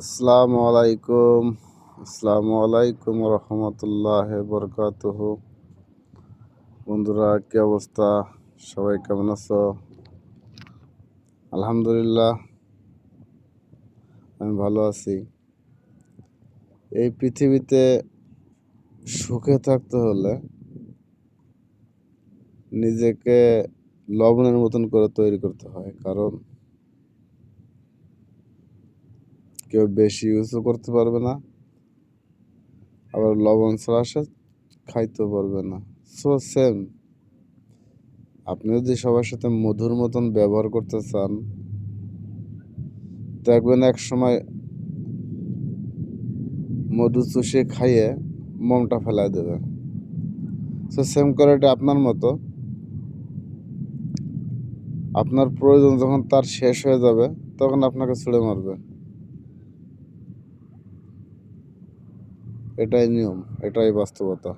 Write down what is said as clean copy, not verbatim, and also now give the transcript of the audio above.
আসসালামু আলাইকুম রহমতুল্লাহ বরকাতুহ। বন্ধুরা, কি অবস্থা? সবাই কেমন আছো? আলহামদুলিল্লাহ, আমি ভালো আছি। এই পৃথিবীতে সুখে থাকতে হলে নিজেকে লবণের মতন করে তৈরি করতে হয়, কারণ কেউ বেশি ইউজও করতে পারবে না, আবার লবণ ছাড়া সে খাইতেও পারবে না। সো সেম, আপনি যদি সবার সাথে মধুর মতন ব্যবহার করতে চান, দেখবেন এক সময় মধু চুষে খাইয়ে মমটা ফেলাই দেবে। সো সেম করে এটা আপনার মতো, আপনার প্রয়োজন যখন তার শেষ হয়ে যাবে তখন আপনাকে ছুঁড়ে মারবে। এটাই নিয়ম, এটাই বাস্তবতা।